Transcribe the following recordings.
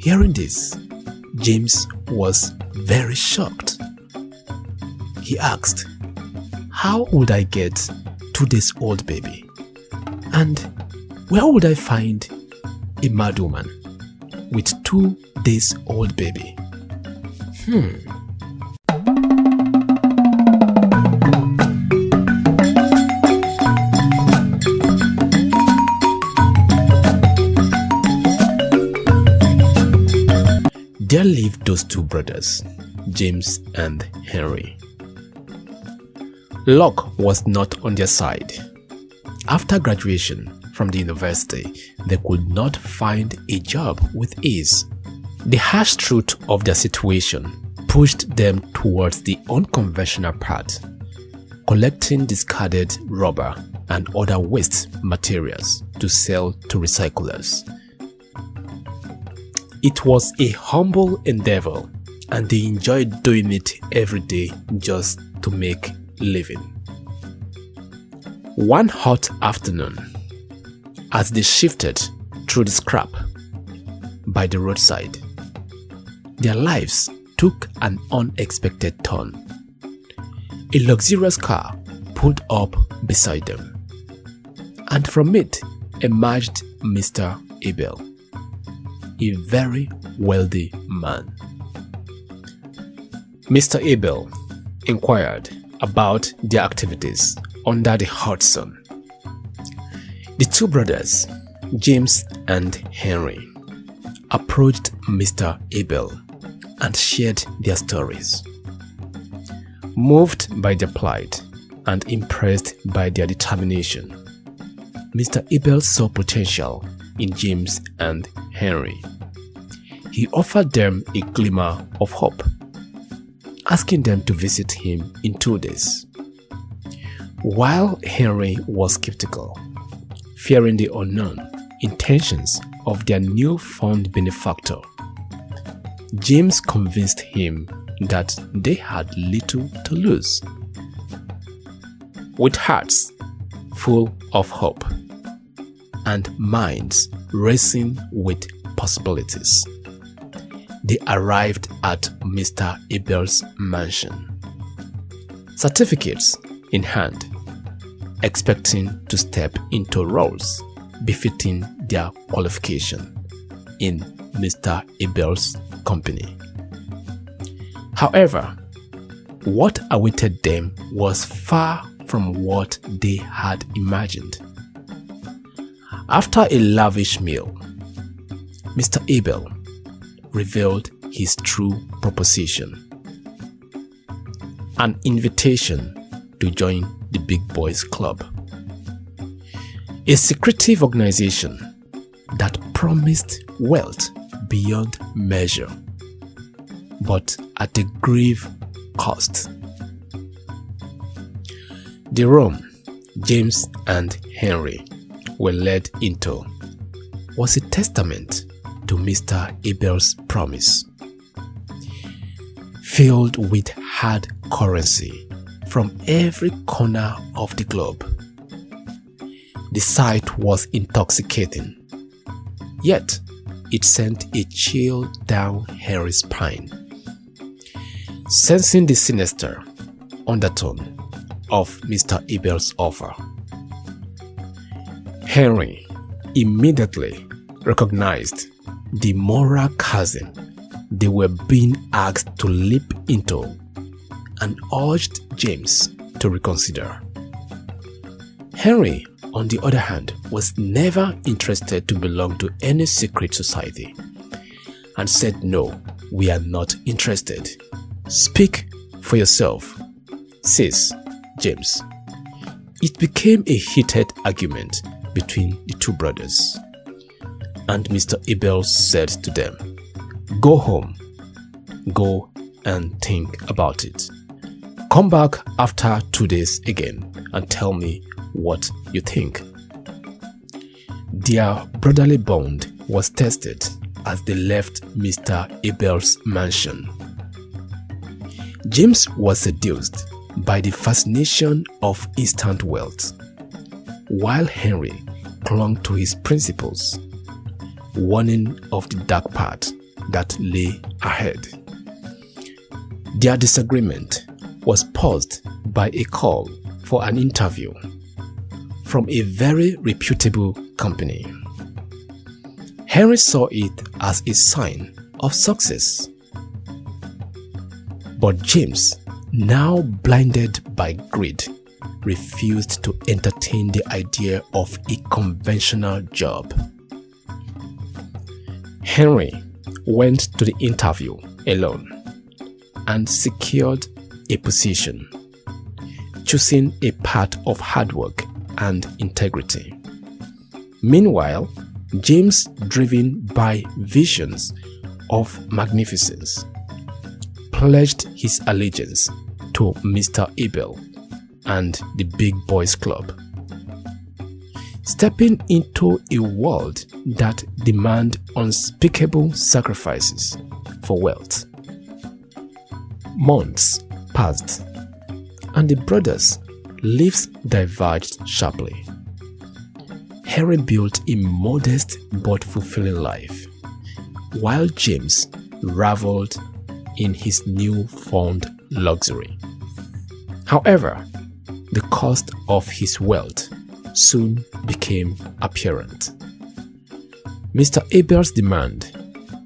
Hearing this, James was very shocked. He asked, "How would I get 2 days old baby? And where would I find a mad woman with 2 days old baby?" There lived those 2 brothers, James and Henry. Luck was not on their side. After graduation from the university, they could not find a job with ease. The harsh truth of their situation pushed them towards the unconventional path, collecting discarded rubber and other waste materials to sell to recyclers. It was a humble endeavor, and they enjoyed doing it every day just to make a living. One hot afternoon, as they shifted through the scrap by the roadside, their lives took an unexpected turn. A luxurious car pulled up beside them, and from it emerged Mr. Abel, a very wealthy man. Mr. Abel inquired about their activities under the hot sun. The 2 brothers, James and Henry, approached Mr. Abel and shared their stories. Moved by their plight and impressed by their determination, Mr. Abel saw potential in James and Henry. He offered them a glimmer of hope, asking them to visit him in 2 days. While Henry was skeptical, fearing the unknown intentions of their newfound benefactor, James convinced him that they had little to lose. With hearts full of hope and minds racing with possibilities, they arrived at Mr. Abel's mansion, certificates in hand, expecting to step into roles befitting their qualification in Mr. Abel's company. However, what awaited them was far from what they had imagined. After a lavish meal, Mr. Abel revealed his true proposition: an invitation to join the Big Boys Club, a secretive organization that promised wealth beyond measure, but at a grave cost. The room James and Henry were led into was a testament to Mr. Abel's promise. Filled with hard currency from every corner of the globe, the sight was intoxicating, yet it sent a chill down Henry's spine. Sensing the sinister undertone of Mr. Abel's offer, Henry immediately recognized the moral chasm they were being asked to leap into and urged James to reconsider. Henry, on the other hand, was never interested to belong to any secret society and said, "No, we are not interested. Speak for yourself," says James. It became a heated argument between the 2 brothers, and Mr. Abel said to them, "Go home, go and think about it. Come back after 2 days again and tell me what you think." Their brotherly bond was tested as they left Mr. Abel's mansion. James was seduced by the fascination of instant wealth, while Henry clung to his principles, warning of the dark path that lay ahead. Their disagreement was paused by a call for an interview from a very reputable company. Henry saw it as a sign of success. But James, now blinded by greed, refused to entertain the idea of a conventional job. Henry went to the interview alone and secured a position, choosing a path of hard work and integrity. Meanwhile, James, driven by visions of magnificence, pledged his allegiance to Mr. Abel and the Big Boys Club, stepping into a world that demands unspeakable sacrifices for wealth. Months passed, and the brothers' lives diverged sharply. Henry built a modest but fulfilling life, while James reveled in his newfound luxury. However, the cost of his wealth soon became apparent. Mr. Abel's demand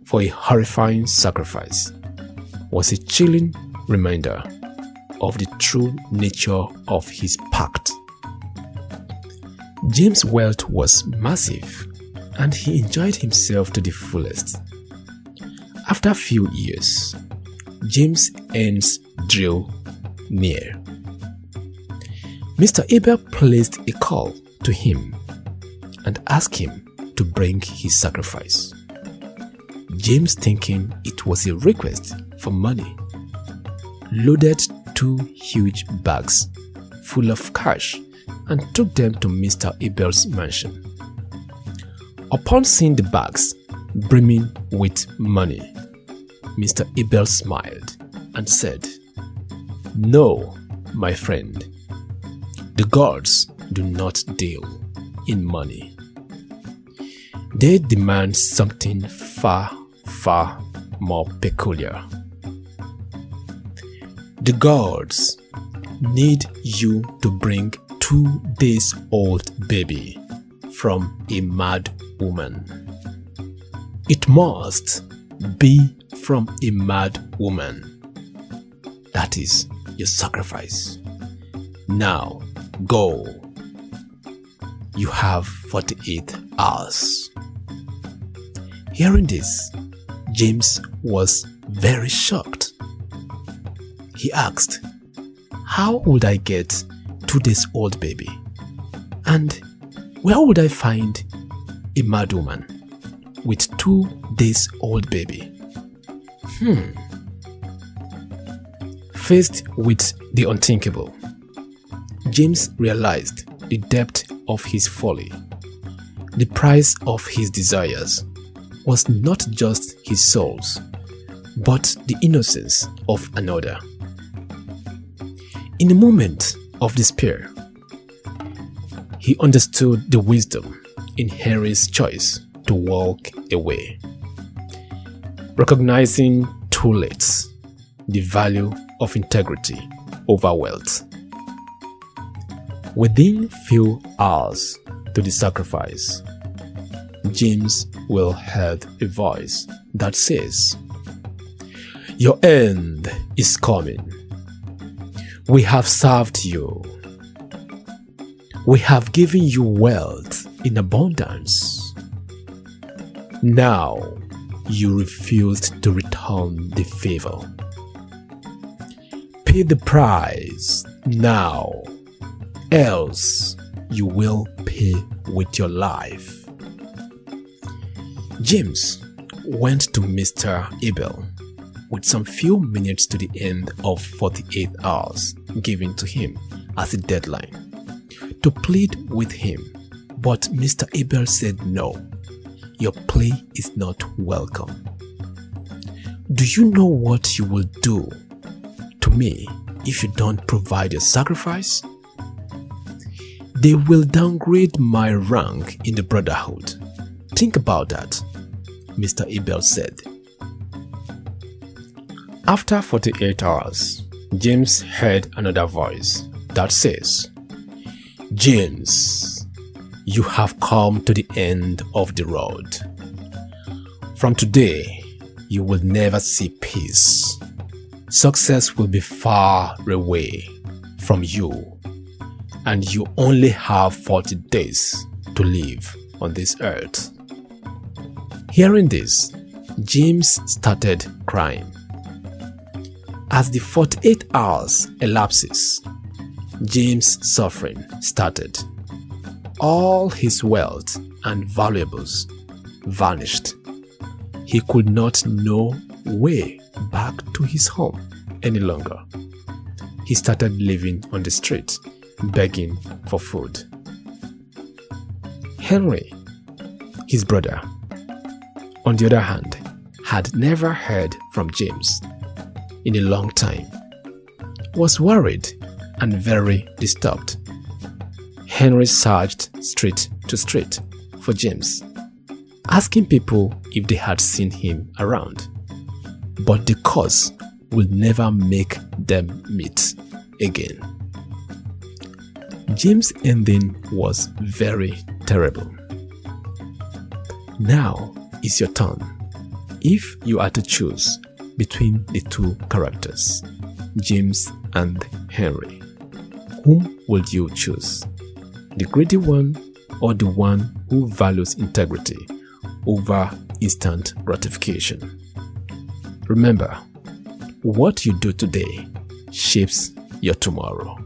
for a horrifying sacrifice was a chilling reminder of the true nature of his pact. James' wealth was massive, and he enjoyed himself to the fullest. After a few years, James' ends drew near. Mr. Abel placed a call to him and asked him to bring his sacrifice. James, thinking it was a request for money, loaded 2 huge bags full of cash and took them to Mr. Abel's mansion. Upon seeing the bags brimming with money, Mr. Abel smiled and said, "No, my friend, the gods do not deal in money. They demand something far, far more peculiar. The gods need you to bring 2 days old baby from a mad woman. It must be from a mad woman. That is your sacrifice. Now go. You have 48 hours." Hearing this, James was very shocked. He asked, "How would I get 2 days old baby? And where would I find a mad woman with 2 days old baby?" Faced with the unthinkable, James realized the depth of his folly. The price of his desires was not just his soul's, but the innocence of another. In a moment of despair, he understood the wisdom in Henry's choice to walk away, recognizing too late the value of integrity over wealth. Within few hours to the sacrifice, James will heard a voice that says, "Your end is coming. We have served you. We have given you wealth in abundance. Now you refused to return the favor. Pay the price now, else you will pay with your life." James went to Mr. Abel with some few minutes to the end of 48 hours given to him as a deadline to plead with him, but Mr. Abel said, "No, your plea is not welcome. Do you know what you will do to me if you don't provide your sacrifice? They will downgrade my rank in the brotherhood. Think about that," Mr. Abel said. After 48 hours, James heard another voice that says, "James, you have come to the end of the road. From today, you will never see peace. Success will be far away from you, and you only have 40 days to live on this earth." Hearing this, James started crying. As the 48 hours elapses, James' suffering started. All his wealth and valuables vanished. He could not know way back to his home any longer. He started living on the street, begging for food. Henry, his brother, on the other hand, had never heard from James in a long time, was worried and very disturbed. Henry searched street to street for James, asking people if they had seen him around, but the cause would never make them meet again. James' ending was very terrible. Now is your turn. If you are to choose between the two characters, James and Henry, whom would you choose? The greedy one or the one who values integrity over instant gratification? Remember, what you do today shapes your tomorrow.